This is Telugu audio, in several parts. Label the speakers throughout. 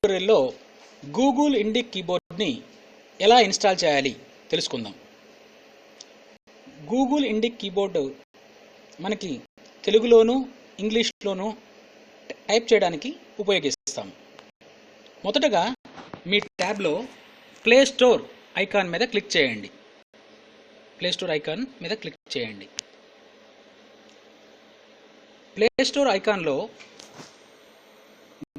Speaker 1: ట్యుటోరియల్లో గూగుల్ ఇండిక్ కీబోర్డ్ని ఎలా ఇన్స్టాల్ చేయాలి తెలుసుకుందాం. గూగుల్ ఇండిక్ కీబోర్డు మనకి తెలుగులోను ఇంగ్లీష్లోను టైప్ చేయడానికి ఉపయోగిస్తాం. మొదటగా మీ ట్యాబ్లో ప్లే స్టోర్ ఐకాన్ మీద క్లిక్ చేయండి. ప్లే స్టోర్ ఐకాన్ మీద క్లిక్ చేయండి. ప్లే స్టోర్ ఐకాన్లో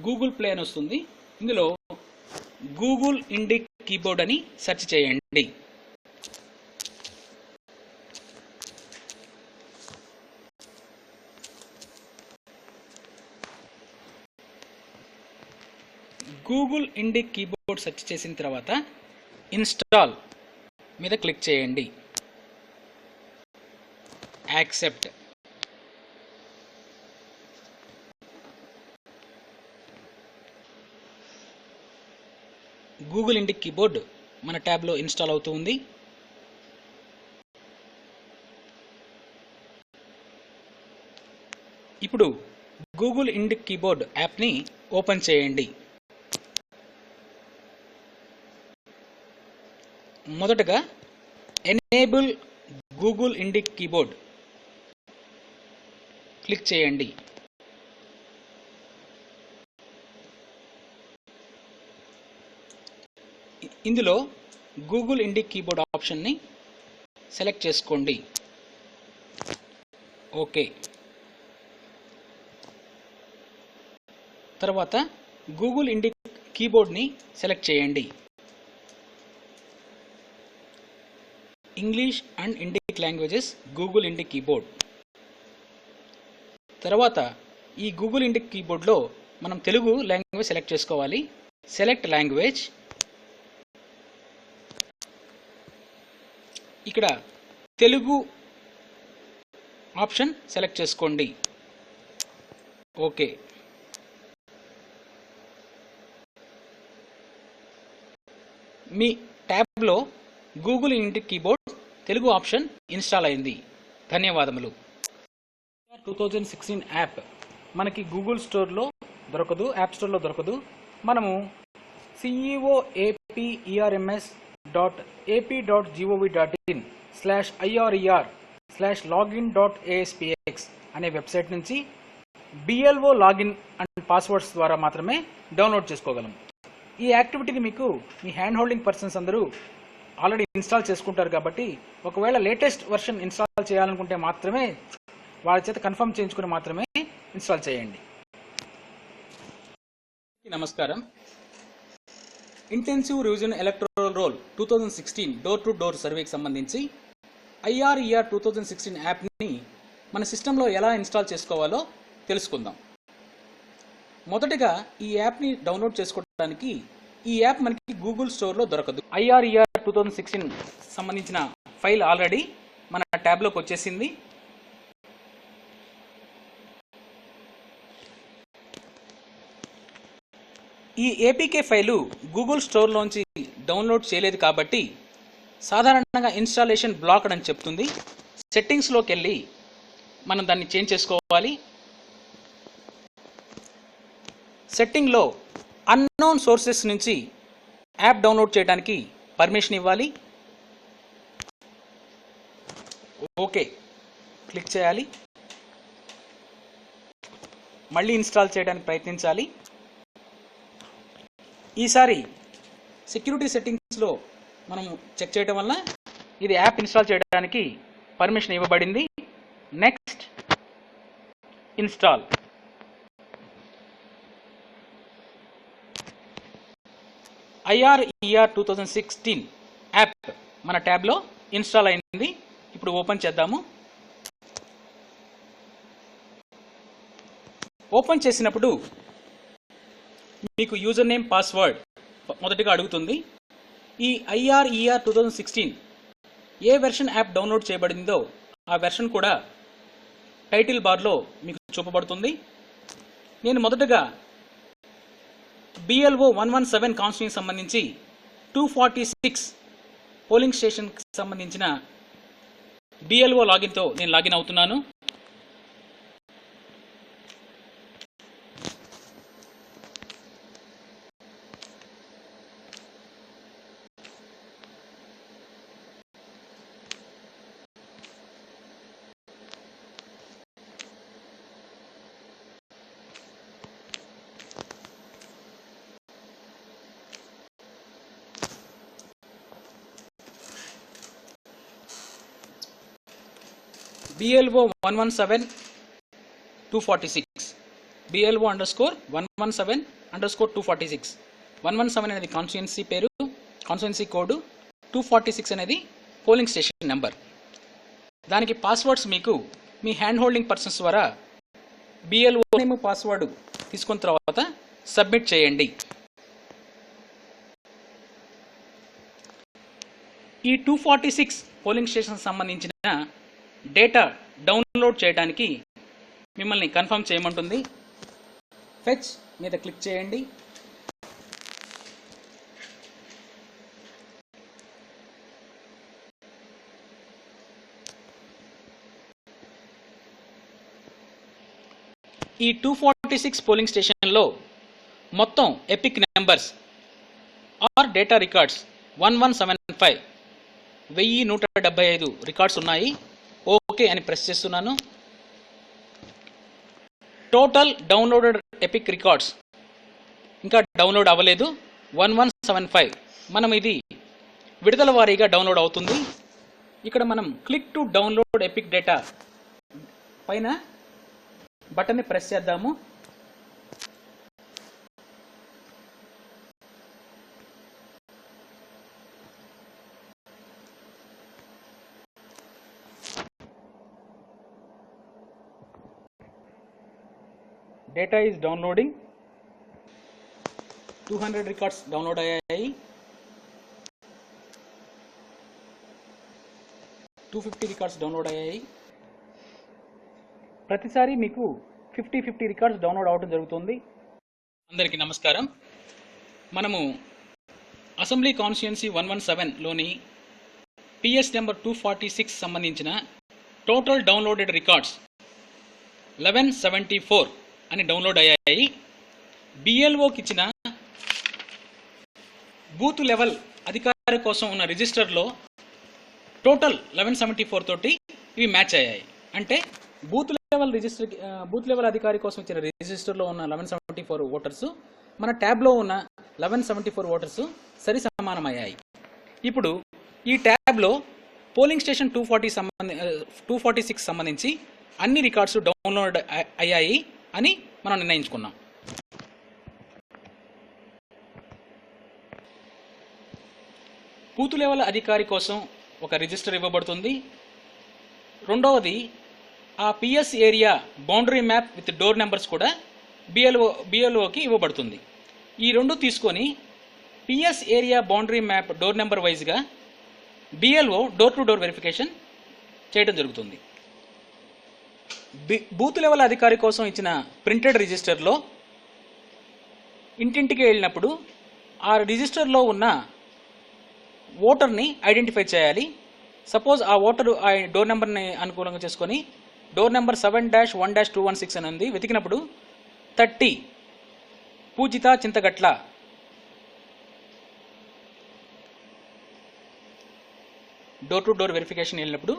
Speaker 1: గూగుల్ ప్లే అని వస్తుంది. ఇందులో గూగుల్ ఇండిక్ కీబోర్డ్ అని సెర్చ్ చేయండి. గూగుల్ ఇండిక్ కీబోర్డ్ సెర్చ్ చేసిన తర్వాత ఇన్స్టాల్ మీద క్లిక్ చేయండి. యాక్సెప్ట్. గూగుల్ ఇండిక్ కీబోర్డ్ మన ట్యాబ్లో ఇన్స్టాల్ అవుతుంది. ఇప్పుడు గూగుల్ ఇండిక్ కీబోర్డ్ యాప్ని ఓపెన్ చేయండి. మొదటగా enable Google Indic keyboard click చేయండి. ఇందులో గూగుల్ ఇండిక్ కీబోర్డ్ ఆప్షన్ని సెలెక్ట్ చేసుకోండి. ఓకే. తర్వాత గూగుల్ ఇండిక్ కీబోర్డ్ని సెలెక్ట్ చేయండి. English and Indic languages Google Indic keyboard. తర్వాత ఈ గూగుల్ ఇండిక్ కీబోర్డ్లో మనం తెలుగు లాంగ్వేజ్ సెలెక్ట్ చేసుకోవాలి. Select language. ఇక్కడ తెలుగు ఆప్షన్ సెలెక్ట్ చేసుకోండి. ఓకే. మీ ట్యాబ్లో Google Indic keyboard Telugu option install అయింది. ధన్యవాదములు. 2016 యాప్ మనకి గూగుల్ స్టోర్లో దొరకదు, యాప్ స్టోర్లో దొరకదు. మనము ceoaperms.ap.gov.in/IRER/login.aspx అనే వెబ్సైట్ నుంచి BLO లాగిన్ అండ్ పాస్వర్డ్స్ ద్వారా మాత్రమే డౌన్లోడ్ చేసుకోగలం. ఈ యాక్టివిటీని మీకు మీ హ్యాండ్ హోల్డింగ్ పర్సన్స్ అందరూ ఆల్రెడీ ఇన్స్టాల్ చేసుకుంటారు కాబట్టి ఒకవేళ లేటెస్ట్ వర్షన్ ఇన్స్టాల్ చేయాలనుకుంటే మాత్రమే వాళ్ళ చేత కన్ఫర్మ్ చేయించుకుని మాత్రమే ఇన్స్టాల్ చేయండి. నమస్కారం. Intensive revision electoral roll 2016 door to door సర్వేకి సంబంధించి IRER 2016 యాప్ని మన సిస్టంలో ఎలా ఇన్స్టాల్ చేసుకోవాలో తెలుసుకుందాం. మొదటగా ఈ యాప్ని డౌన్లోడ్ చేసుకోవడానికి ఈ యాప్ మనకి గూగుల్ స్టోర్లో దొరకదు. IRER 2016 సంబంధించిన ఫైల్ ఆల్రెడీ మన ట్యాబ్లోకి వచ్చేసింది. ఈ APK ఫైలు గూగుల్ స్టోర్లోంచి డౌన్లోడ్ చేయలేదు కాబట్టి సాధారణంగా ఇన్స్టాలేషన్ బ్లాక్డ్ అని చెప్తుంది. సెట్టింగ్స్లోకి వెళ్ళి మనం దాన్ని చేంజ్ చేసుకోవాలి. సెట్టింగ్లో అన్నోన్ సోర్సెస్ నుంచి యాప్ డౌన్లోడ్ చేయడానికి పర్మిషన్ ఇవ్వాలి. ఓకే క్లిక్ చేయాలి. మళ్ళీ ఇన్స్టాల్ చేయడానికి ప్రయత్నించాలి. ఈసారి సెక్యూరిటీ సెట్టింగ్స్లో మనం చెక్ చేయడం వల్ల ఇది యాప్ ఇన్స్టాల్ చేయడానికి పర్మిషన్ ఇవ్వబడింది. Next install. IRER 2016 యాప్ మన ట్యాబ్లో ఇన్స్టాల్ అయింది. ఇప్పుడు ఓపెన్ చేద్దాము. ఓపెన్ చేసినప్పుడు మీకు యూజర్ నేమ్ పాస్వర్డ్ మొదటిగా అడుగుతుంది. ఈ IRER 2016 ఏ వెర్షన్ యాప్ డౌన్లోడ్ చేయబడిందో ఆ వెర్షన్ కూడా టైటిల్ బార్లో మీకు చూపబడుతుంది. నేను మొదటగా BLO 117 కాన్స్టిట్యూన్సీకి సంబంధించి 246 పోలింగ్ స్టేషన్కి సంబంధించిన BLO లాగిన్తో నేను లాగిన్ అవుతున్నాను. BLO 117-246, BLO _ 117_246. 117 అనేది కాన్స్టిట్యుయెన్సీ పేరు, కాన్స్టిట్యుయెన్సీ కోడ్, 246 అనేది పోలింగ్ స్టేషన్ నెంబర్. దానికి పాస్వర్డ్స్ మీకు మీ హ్యాండ్ హోల్డింగ్ పర్సన్స్ ద్వారా BLO నేమ్ పాస్వర్డ్ తీసుకున్న తర్వాత సబ్మిట్ చేయండి. ఈ 246 పోలింగ్ స్టేషన్ సంబంధించిన డేటా డౌన్లోడ్ చేయడానికి మిమ్మల్ని కన్ఫర్మ్ చేయమంటుంది. ఫెచ్ మీద క్లిక్ చేయండి. ఈ 246 పోలింగ్ స్టేషన్లో మొత్తం EPIC numbers or data records 1175 1175 records ఉన్నాయి. ఓకే అని ప్రెస్ చేస్తున్నాను. టోటల్ డౌన్లోడెడ్ ఎపిక్ రికార్డ్స్ ఇంకా డౌన్లోడ్ అవ్వలేదు 1175. మనం ఇది విడుదల వారీగా డౌన్లోడ్ అవుతుంది. ఇక్కడ మనం click to download epic data పైన బటన్ని ప్రెస్ చేద్దాము. Data is downloading. 200 records download అయ్యాయి. 250 రికార్డ్స్ డౌన్లోడ్ అయ్యాయి. ప్రతిసారి మీకు 50 రికార్డ్స్ డౌన్లోడ్ అవడం జరుగుతుంది. అందరికీ నమస్కారం. మనము అసెంబ్లీ కాన్స్టిట్యుయెన్సీ 117లోని PS నెంబర్ 246 సంబంధించిన టోటల్ డౌన్లోడెడ్ రికార్డ్స్ 1174 అని డౌన్లోడ్ అయ్యాయి. BLOకి ఇచ్చిన బూత్ లెవెల్ అధికారి కోసం ఉన్న రిజిస్టర్లో టోటల్ 1174 తోటి ఇవి మ్యాచ్ అయ్యాయి. అంటే బూత్ లెవెల్ అధికారి కోసం ఇచ్చిన రిజిస్టర్లో ఉన్న 1174 ఓటర్స్ మన ట్యాబ్లో ఉన్న 1174 ఓటర్స్ సరి సమానమయ్యాయి. ఇప్పుడు ఈ ట్యాబ్లో పోలింగ్ స్టేషన్ 246 సంబంధించి అన్ని రికార్డ్స్ డౌన్లోడ్ అయ్యాయి అని మనం నిర్ణయించుకున్నాం. బూత్ లెవెల్ అధికారి కోసం ఒక రిజిస్టర్ ఇవ్వబడుతుంది. రెండవది ఆ PS area boundary map with door numbers కూడా BLOకి ఇవ్వబడుతుంది. ఈ రెండు తీసుకొని PS area boundary map door number వైజ్గా BLO door to door verification చేయడం జరుగుతుంది. బూత్ లెవెల్ అధికారి కోసం ఇచ్చిన ప్రింటెడ్ రిజిస్టర్లో ఇంటింటికి వెళ్ళినప్పుడు ఆ రిజిస్టర్లో ఉన్న ఓటర్ని ఐడెంటిఫై చేయాలి. సపోజ్ ఆ ఓటరు ఆ డోర్ నెంబర్ని అనుకూలంగా చేసుకొని డోర్ నెంబర్ 7-1-216 అని ఉంది. వెతికినప్పుడు 30 పూజిత Chintagatla door to door verification వెళ్ళినప్పుడు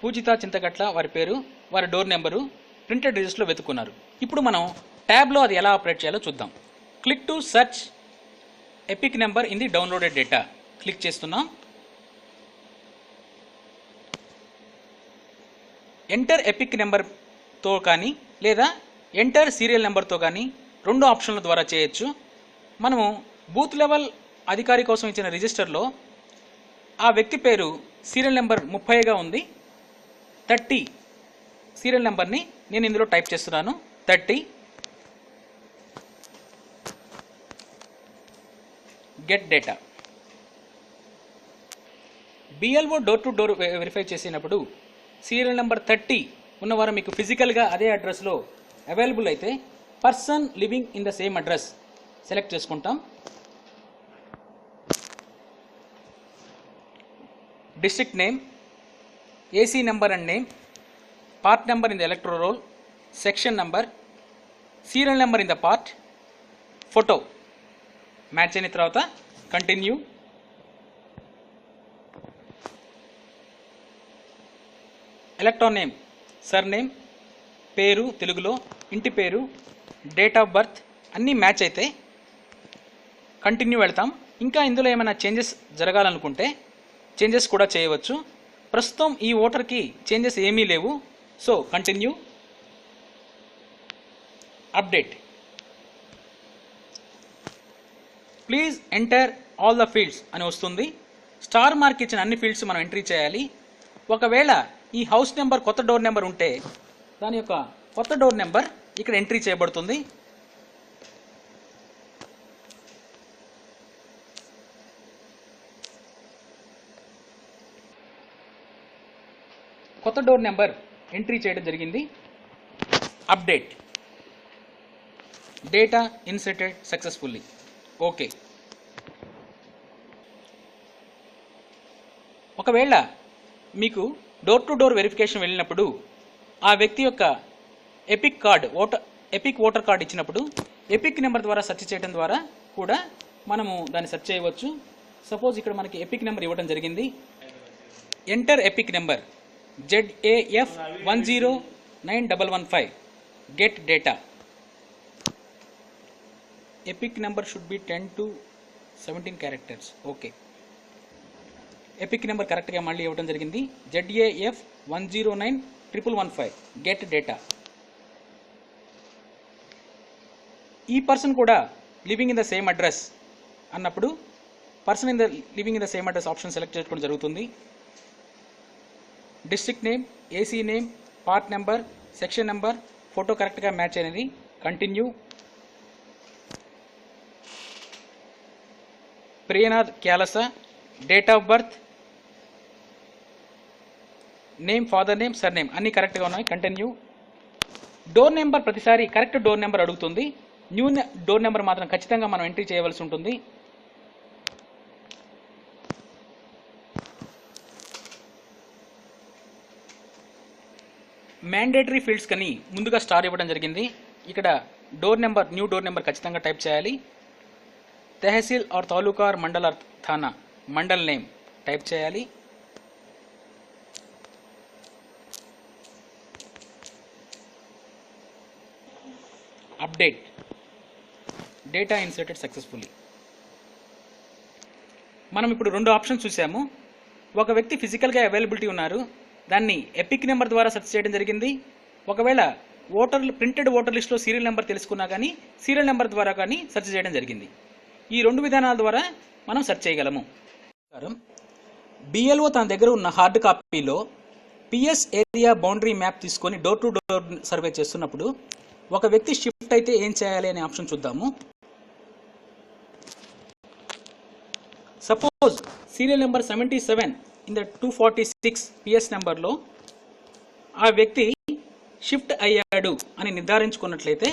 Speaker 1: పూజిత చింతగట్ల వారి పేరు, వారి డోర్ నెంబరు ప్రింటెడ్ రిజిస్టర్లో వెతుక్కున్నారు. ఇప్పుడు మనం ట్యాబ్లో అది ఎలా ఆపరేట్ చేయాలో చూద్దాం. Click to search epic number in the downloaded data click చేస్తున్నాం. ఎంటర్ ఎపిక్ నెంబర్తో కానీ లేదా ఎంటర్ సీరియల్ నెంబర్తో కానీ రెండు ఆప్షన్ల ద్వారా చేయొచ్చు. మనము బూత్ లెవెల్ అధికారి కోసం ఇచ్చిన రిజిస్టర్లో ఆ వ్యక్తి పేరు సీరియల్ నెంబర్ 30గా ఉంది. 30 సీరియల్ నెంబర్ని నేను ఇందులో టైప్ చేస్తున్నాను. 30 get data. BLO door to door verify చేసినప్పుడు సీరియల్ నెంబర్ 30 ఉన్నవారు మీకు ఫిజికల్గా అదే అడ్రస్లో అవైలబుల్ అయితే person living in the same address select చేసుకుంటాం. District name, AC number and name, part number in the electoral roll, section number, serial number in the part, photo match అయిన తర్వాత కంటిన్యూ. ఎలక్ట్రాన్ నేమ్, సర్నేమ్, పేరు తెలుగులో, ఇంటి పేరు, డేట్ ఆఫ్ బర్త్ అన్నీ మ్యాచ్ అయితే కంటిన్యూ వెళ్తాం. ఇంకా ఇందులో ఏమైనా చేంజెస్ జరగాలనుకుంటే చేంజెస్ కూడా చేయవచ్చు. ప్రస్తుతం ఈ ఓటర్కి చేంజెస్ ఏమీ లేవు. So continue, update. Please enter all the fields అని వస్తుంది. స్టార్ మార్క్ ఇచ్చిన అన్ని ఫీల్డ్స్ మనం ఎంట్రీ చేయాలి. ఒకవేళ ఈ హౌస్ నెంబర్ కొత్త డోర్ నెంబర్ ఉంటే దాని యొక్క కొత్త డోర్ నెంబర్ ఇక్కడ ఎంట్రీ చేయబడుతుంది. కొత్త డోర్ నెంబర్ ఎంట్రీ చేయడం జరిగింది. Update, data inserted successfully. Okay. ఒకవేళ మీకు డోర్ టు డోర్ వెరిఫికేషన్ వెళ్ళినప్పుడు ఆ వ్యక్తి యొక్క ఎపిక్ ఓటర్ కార్డ్ ఇచ్చినప్పుడు ఎపిక్ నెంబర్ ద్వారా సెర్చ్ చేయడం ద్వారా కూడా మనము దాన్ని సెర్చ్ చేయవచ్చు. సపోజ్ ఇక్కడ మనకి ఎపిక్ నెంబర్ ఇవ్వడం జరిగింది. Enter EPIC number ZAF 109115. Get data. EPIC number should be 10 to 17 characters. Okay. EPIC number కరెక్ట్గా మళ్ళీ ఇవ్వడం జరిగింది. ZAF 109115. Get data. ఈ పర్సన్ కూడా living in the same address అన్నప్పుడు person in the living in the same address option select చేసుకోవడం జరుగుతుంది. District name, AC name, part number, section number, photo కరెక్ట్గా మ్యాచ్ అనేది. కంటిన్యూ. ప్రియనాథ్ క్యాలస, date of birth, name, father name, sir name అన్నీ కరెక్ట్గా ఉన్నాయి. కంటిన్యూ. డోర్ నెంబర్ ప్రతిసారి కరెక్ట్ డోర్ నెంబర్ అడుగుతుంది. న్యూ డోర్ నెంబర్ మాత్రం ఖచ్చితంగా మనం ఎంట్రీ చేయవలసి ఉంటుంది. మ్యాండేటరీ ఫీల్డ్స్ కని ముందుగా స్టార్ ఇవ్వడం జరిగింది. ఇక్కడ door number, new door number ఖచ్చితంగా టైప్ చేయాలి. Tehsil or taluka or mandal or thana, mandal name type చేయాలి. Update, data inserted successfully. మనం ఇప్పుడు రెండు ఆప్షన్స్ చూసాము. ఒక వ్యక్తి ఫిజికల్గా అవైలబిలిటీ ఉన్నారు, దాన్ని ఎపిక్ నెంబర్ ద్వారా సెర్చ్ చేయడం జరిగింది. ఒకవేళ ప్రింటెడ్ ఓటర్ లిస్ట్లో సీరియల్ నెంబర్ తెలుసుకున్నా కానీ సీరియల్ నెంబర్ ద్వారా కానీ సెర్చ్ చేయడం జరిగింది. ఈ రెండు విధానాల ద్వారా మనం సెర్చ్ చేయగలము. బిఎల్ఓ తన దగ్గర ఉన్న హార్డ్ కాపీలో పిఎస్ ఏరియా బౌండరీ మ్యాప్ తీసుకొని డోర్ టు డోర్ సర్వే చేస్తున్నప్పుడు ఒక వ్యక్తి షిఫ్ట్ అయితే ఏం చేయాలి అనే ఆప్షన్ చూద్దాము. Suppose serial number 77 in the 246 PS నెంబర్లో ఆ వ్యక్తి షిఫ్ట్ అయ్యాడు అని నిర్ధారించుకున్నట్లయితే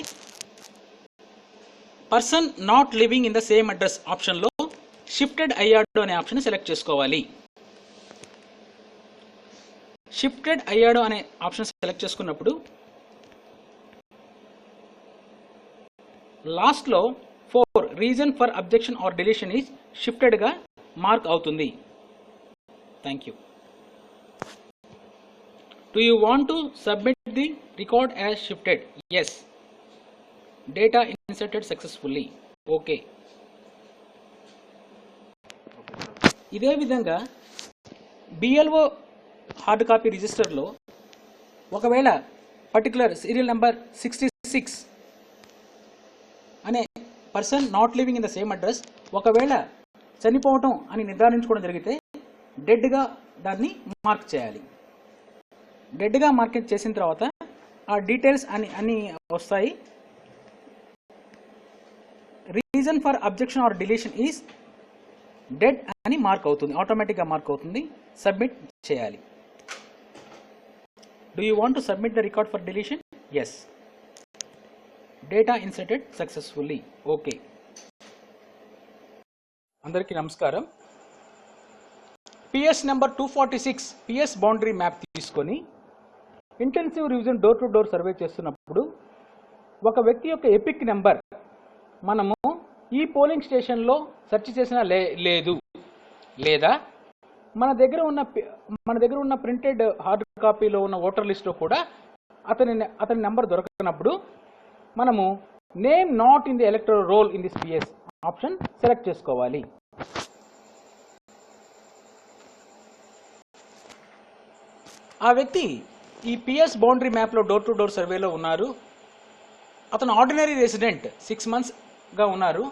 Speaker 1: person not living in the same address ఆప్షన్లో షిఫ్టెడ్ అయ్యాడు అనే ఆప్షన్ సెలెక్ట్ చేసుకోవాలి. షిఫ్టెడ్ అయ్యాడు అనే ఆప్షన్ సెలెక్ట్ చేసుకున్నప్పుడు లాస్ట్లో 4 reason for objection or deletion is షిఫ్టెడ్గా మార్క్ అవుతుంది. Thank you. Do you want to submit the record as shifted? Yes. Data inserted successfully. Okay. ఇదే విధంగా బిఎల్ఓ హార్డ్ కాపీ రిజిస్టర్లో ఒకవేళ పర్టికులర్ సీరియల్ నెంబర్ 66 అనే person not living in the same address ఒకవేళ చనిపోవటం అని నిర్ధారించుకోవడం జరిగితే డెడ్గా దాన్ని మార్క్ చేయాలి. డెడ్గా మార్కెట్ చేసిన తర్వాత ఆ డీటెయిల్స్ అన్ని వస్తాయి. Reason for objection or deletion is dead అని మార్క్ అవుతుంది, ఆటోమేటిక్గా మార్క్ అవుతుంది. సబ్మిట్ చేయాలి. Do you want to submit the record for deletion? Yes. Data inserted successfully. Okay. అందరికీ నమస్కారం. PS number 246 PS boundary map తీసుకొని intensive revision door to door survey చేస్తున్నప్పుడు ఒక వ్యక్తి యొక్క ఎపిక్ నెంబర్ మనము ఈ పోలింగ్ స్టేషన్లో సెర్చ్ చేసినా లేదు, లేదా మన దగ్గర ఉన్న ప్రింటెడ్ హార్డ్ కాపీలో ఉన్న ఓటర్ లిస్ట్లో కూడా అతని నెంబర్ దొరకనప్పుడు మనము name not in the electoral roll in this PS option select చేసుకోవాలి. ఆ వ్యక్తి ఈ పిఎస్ బౌండరీ మ్యాప్లో డోర్ టు డోర్ సర్వేలో ఉన్నారు. అతను ఆర్డినరీ రెసిడెంట్ 6 monthsగా ఉన్నారు.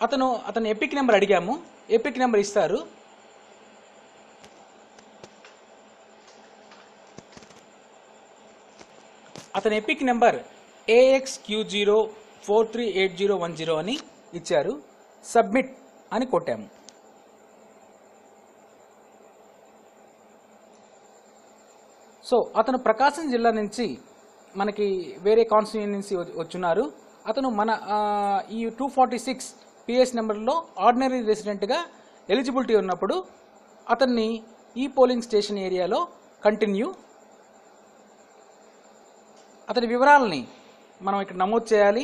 Speaker 1: అతను ఎపిక్ నెంబర్ అడిగాము, ఎపిక్ నెంబర్ ఇస్తారు. అతని ఎపిక్ నెంబర్ AXQ0438010 అని ఇచ్చారు. సబ్మిట్ అని కొట్టాము. సో అతను ప్రకాశం జిల్లా నుంచి మనకి వేరే కాన్స్టిట్యుయెన్సీ వచ్చున్నారు. అతను మన ఈ 246 పిఎస్ నెంబర్లో ఆర్డినరీ రెసిడెంట్గా ఎలిజిబిలిటీ ఉన్నప్పుడు అతన్ని ఈ పోలింగ్ స్టేషన్ ఏరియాలో కంటిన్యూ, అతని వివరాలని మనం ఇక్కడ నమోదు చేయాలి.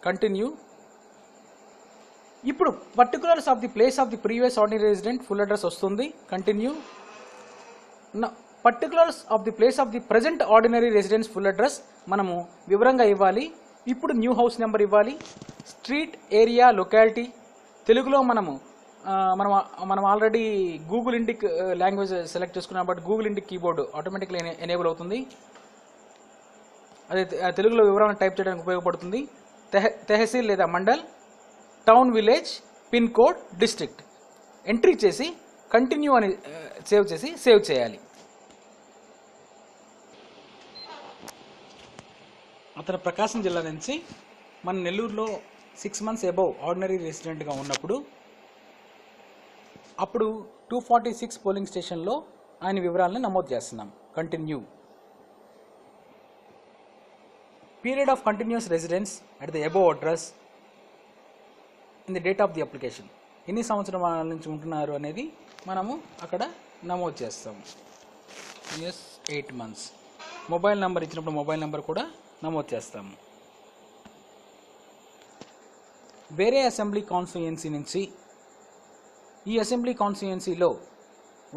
Speaker 1: కంటిన్యూ. ఇప్పుడు particulars of the place of the previous ordinary resident full address వస్తుంది. Continue. Particulars of the place of the present ordinary residence full address మనము వివరంగా ఇవ్వాలి. ఇప్పుడు న్యూ హౌస్ నెంబర్ ఇవ్వాలి. Street, area, locality. తెలుగులో మనం already Google Indic language select చేసుకున్నాం, but Google Indic keyboard automatically enable అవుతుంది. అదే తెలుగులో వివరాలను టైప్ చేయడానికి ఉపయోగపడుతుంది. తెహసీల్ లేదా mandal, town, village, pin code, district entry చేసి కంటిన్యూ అని సేవ్ చేయాలి. అతను ప్రకాశం జిల్లా నుంచి మన నెల్లూరులో 6 months అబౌవ్ ఆర్డినరీ రెసిడెంట్గా ఉన్నప్పుడు అప్పుడు 246 పోలింగ్ స్టేషన్లో ఆయన వివరాలను నమోదు చేస్తున్నాం. Continue. Period of continuous residence at the above address in the date of the application. ఎన్ని సంవత్సరాల నుంచి ఉంటున్నారు అనేది మనము అక్కడ నమోదు చేస్తాము. 8 months. మొబైల్ నెంబర్ ఇచ్చినప్పుడు మొబైల్ నెంబర్ కూడా నమోదు చేస్తాము. వేరే అసెంబ్లీ కాన్స్టిట్యుయెన్సీ నుంచి ఈ అసెంబ్లీ కాన్స్టిట్యుయెన్సీలో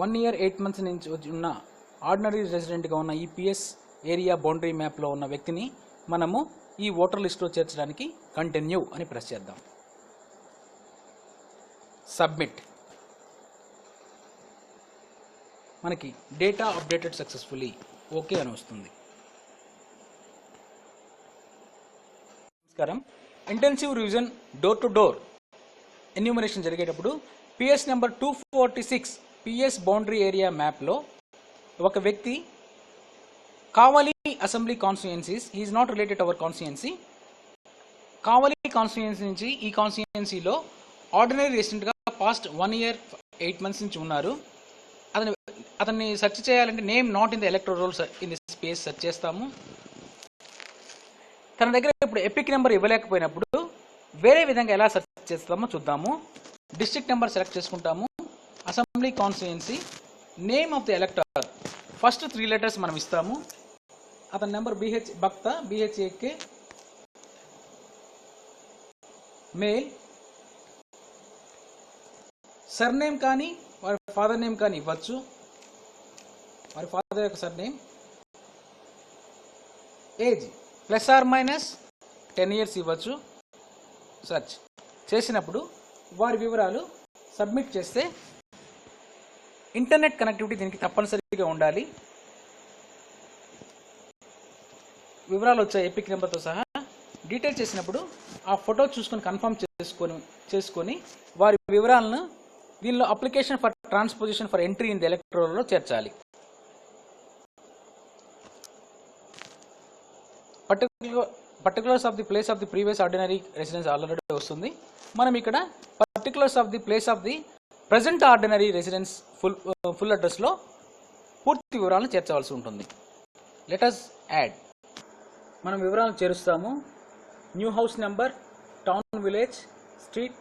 Speaker 1: 1 year 8 months నుంచి ఉన్న ఆర్డినరీ రెసిడెంట్గా ఉన్న ఈ పిఎస్ ఏరియా బౌండరీ మ్యాప్లో ఉన్న వ్యక్తిని మనము ఈ ఓటర్ లిస్టులో చేర్చడానికి కంటిన్యూ అని ప్రెస్ చేద్దాం. సబ్మిట్. మనకి డేటా అప్డేటెడ్ సక్సెస్ఫుల్లీ ఓకే అని వస్తుంది. నమస్కారం. Intensive revision door to door enumeration జరిగేటప్పుడు PS number 246 PS boundary area మ్యాప్లో ఒక వ్యక్తి Kavali assembly constituencies, is not related our constituency, Kavali constituency నుంచి ఈ కాన్స్టిట్యుయెన్సీలో ఆర్డినరీ రెసిడెంట్గా పాస్ట్ 1 year 8 months నుంచి ఉన్నారు. అతన్ని సెర్చ్ చేయాలంటే name not in the electoral roll in the space search చేస్తాము. తన దగ్గర ఇప్పుడు ఎపిక్ నెంబర్ ఇవ్వలేకపోయినప్పుడు వేరే విధంగా ఎలా సెర్చ్ చేస్తామో చూద్దాము. డిస్ట్రిక్ట్ నెంబర్ సెలెక్ట్ చేసుకుంటాము. Assembly constituency, name of the ఎలక్టర్, first 3 letters మనం ఇస్తాము. అతని నెంబర్ భక్త, BHAK, మేల్. సర్నేమ్ కానీ వారి ఫాదర్ నేమ్ కానీ ఇవ్వచ్చు. వారి ఫాదర్ యొక్క సర్నేమ్. ఏజ్ +or-10 years ఇవ్వచ్చు. సెర్చ్ చేసినప్పుడు వారి వివరాలు సబ్మిట్ చేస్తే ఇంటర్నెట్ కనెక్టివిటీ దీనికి తప్పనిసరిగా ఉండాలి. వివరాలు వచ్చాయి ఎపిక్ నెంబర్తో సహా. డీటెయిల్ చేసినప్పుడు ఆ ఫోటో చూసుకొని కన్ఫర్మ్ చేసుకొని వారి వివరాలను దీనిలో application for transposition for entry in the ఎలక్టోరల్లో చేర్చాలి. Particulars of the place of the previous ordinary residence already వస్తుంది. మనం ఇక్కడ particulars of the place of the present ordinary residence full అడ్రస్లో పూర్తి వివరాలను చేర్చవలసి ఉంటుంది. Let us add. మనం వివరాలను చేరుస్తాము. New house number, town, village, street,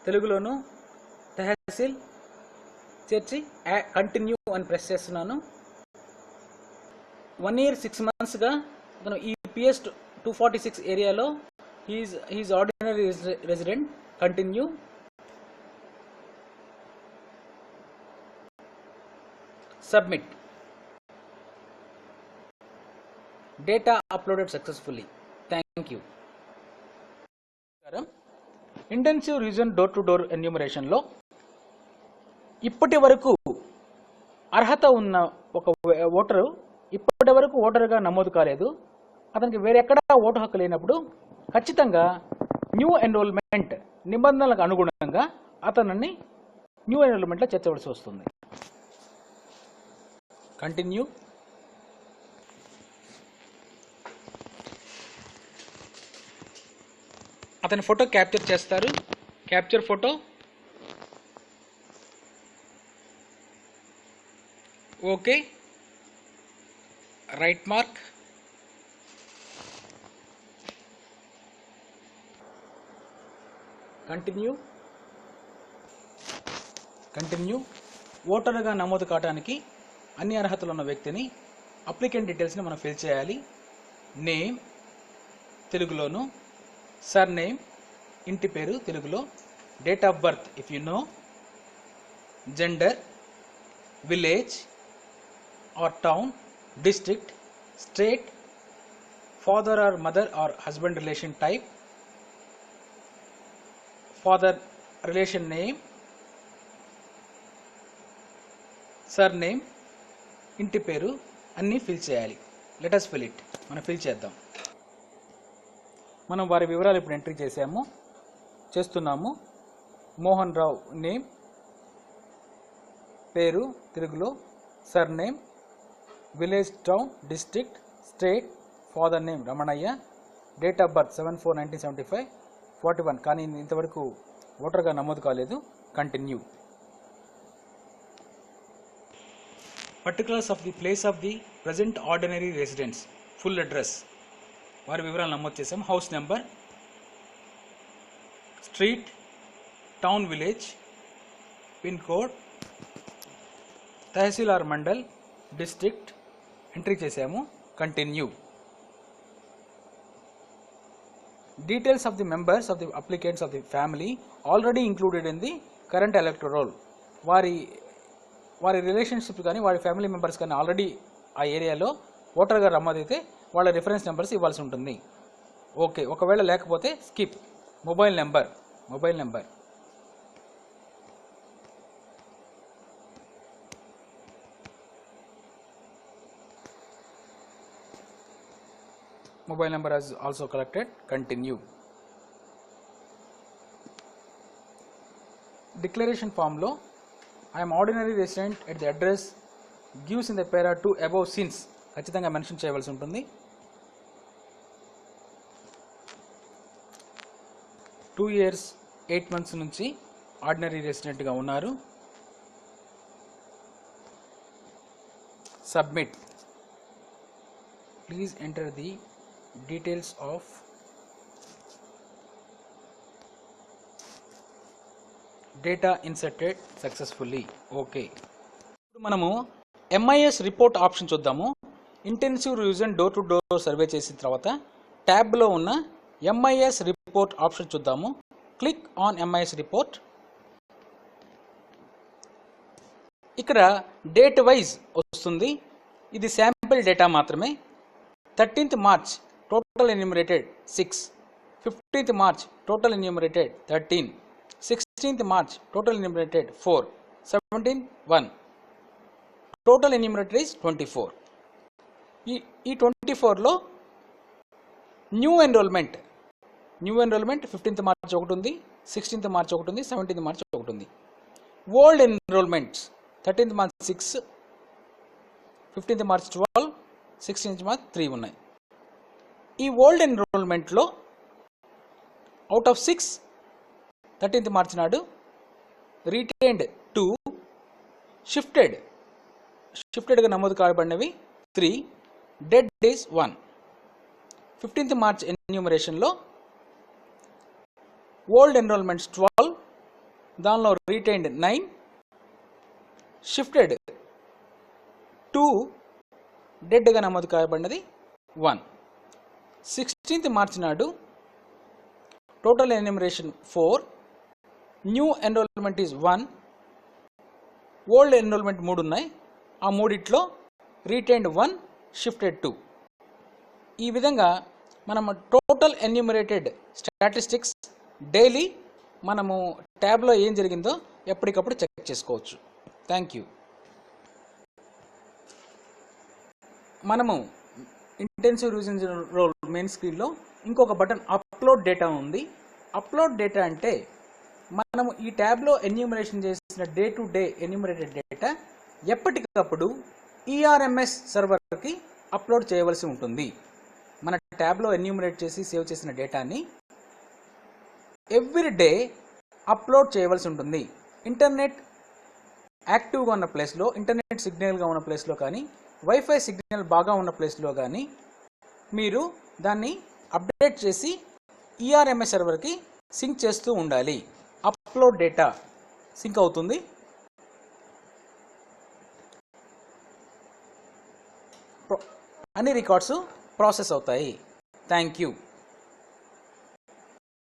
Speaker 1: తెలుగులోను, తెహసీల్ చేర్చి కంటిన్యూ అని ప్రెస్ చేస్తున్నాను. 1 year 6 monthsగా అతను ఈ పిఎస్ 246 ఏరియాలో he is ordinary resident. Continue. Submit. Data uploaded successfully. Thank you. Intensive revision door to door ఎన్యూమరేషన్లో ఇప్పటి వరకు అర్హత ఉన్న ఒక ఓటరు ఇప్పటి వరకు ఓటరుగా నమోదు కాలేదు, అతనికి వేరెక్కడా ఓటు హక్కు లేనప్పుడు ఖచ్చితంగా న్యూ ఎన్రోల్మెంట్ నిబంధనలకు అనుగుణంగా అతనిని న్యూ ఎన్రోల్మెంట్లో చేర్చవలసి వస్తుంది. కంటిన్యూ. అతని ఫోటో క్యాప్చర్ చేస్తారు. Capture photo. Okay. Right mark. Continue. ఓటరుగా నమోదు కావడానికి అన్ని అర్హతలు ఉన్న వ్యక్తిని అప్లికెంట్ డీటెయిల్స్ని మనం ఫిల్ చేయాలి. నేమ్ తెలుగులోను, సర్నేమ్ ఇంటి పేరు తెలుగులో, date of birth if you know, gender, village or town, district, state, father or mother or husband relation type, father relation name, surname ఇంటి పేరు అన్నీ ఫిల్ చేయాలి. Let us fill it. మనం ఫిల్ చేద్దాం. మనం వారి వివరాలు ఇప్పుడు ఎంట్రీ చేస్తున్నాము. మోహన్ రావు నేమ్ పేరు తెలుగులో, surname, village, town, district, state, father name Ramanayya, date of birth 7/4/1975, 41 కానీ ఇంతవరకు ఓటర్గా నమోదు కాలేదు. Continue. Particulars of the place of the present ordinary residence, full address వారి వివరాలు నమోదు చేసాం. House number, street, town, village, pin code, tahsil or mandal, district entry చేసాము. Continue. Details of the members of the applicants of the family already included in the current electoral roll. వారి రిలేషన్షిప్ కానీ వారి ఫ్యామిలీ మెంబర్స్ కానీ ఆల్రెడీ ఆ ఏరియాలో ఓటర్గా నమోదైతే వాళ్ళ రిఫరెన్స్ నెంబర్స్ ఇవ్వాల్సి ఉంటుంది. ఓకే. ఒకవేళ లేకపోతే skip. Mobile number mobile number has also collected. Continue. Declaration form లో I am ordinary resident at the address gives in the para 2 above since ఖచ్చితంగా మెన్షన్ చేయవలసి ఉంటుంది. 2 years 8 months నుంచి ఆర్డినరీ రెసిడెంట్గా ఉన్నారు. Submit. Please enter the details of data inserted successfully. Okay. ఇప్పుడు మనము MIS రిపోర్ట్ ఆప్షన్ చూద్దాము. Intensive revision door to door survey చేసిన తర్వాత ట్యాబ్లో ఉన్న MIS రిపోర్ట్ ఆప్షన్ చూద్దాము. Click on MIS report. ఇక్కడ డేట్ వైజ్ వస్తుంది. ఇది శాంపిల్ డేటా మాత్రమే. 13th March total enumerated 6, 15th March total enumerated 13, 16th March total enumerated 4, 17 1, total enumerated is 24. ఈ 24లో న్యూ ఎన్రోల్మెంట్ 15th March ఒకటి ఉంది, 16th March ఒకటి ఉంది, 17th March ఒకటి ఉంది. Old enrolments 13th March 6, 15th March 12, 16th March 3 ఉన్నాయి. ఈ ఓల్డ్ ఎన్రోల్మెంట్లో అవుట్ ఆఫ్ 6 13th March నాడు రీటైన్డ్ 2, షిఫ్టెడ్గా నమోదు కాబడినవి 3, డెడ్ డేస్ 1. 15th March ఎన్యూమరేషన్లో ఓల్డ్ ఎన్రోల్మెంట్స్ 12, దానిలో రీటైన్డ్ 9, షిఫ్టెడ్ 2, డెడ్గా నమోదు కాబడినది 1. 16th March నాడు total enumeration 4, new enrolment is 1, old enrolment 3 ఉన్నాయి. ఆ మూడిట్లో రీటైన్డ్ 1, షిఫ్టెడ్ 2. ఈ విధంగా మనం టోటల్ ఎన్యూమరేటెడ్ స్టాటిస్టిక్స్ డైలీ మనము ట్యాబ్లో ఏం జరిగిందో ఎప్పటికప్పుడు చెక్ చేసుకోవచ్చు. Thank you. మనము ఇంటెన్సివ్ రివిజన్ రోల్ మెయిన్ స్క్రీన్లో ఇంకొక బటన్ అప్లోడ్ డేటా ఉంది. అప్లోడ్ డేటా అంటే మనము ఈ ట్యాబ్లో ఎన్యూమరేషన్ చేసిన day to day enumerated data ఎప్పటికప్పుడు ఈఆర్ఎంఎస్ సర్వర్కి అప్లోడ్ చేయవలసి ఉంటుంది. మన ట్యాబ్లో ఎన్యూమరేట్ చేసి సేవ్ చేసిన డేటాని ఎవ్రీ డే అప్లోడ్ చేయవలసి ఉంటుంది. ఇంటర్నెట్ యాక్టివ్గా ఉన్న ప్లేస్లో, ఇంటర్నెట్ సిగ్నల్గా ఉన్న ప్లేస్లో కానీ, వైఫై సిగ్నల్ బాగా ఉన్న ప్లేస్లో కానీ మీరు దాన్ని అప్డేట్ చేసి ఈఆర్ఎంఎస్ సర్వర్కి సింక్ చేస్తూ ఉండాలి. అప్లోడ్ డేటా సింక్ అవుతుంది. అన్ని రికార్డ్స్ ప్రాసెస్ అవుతాయి. Thank you.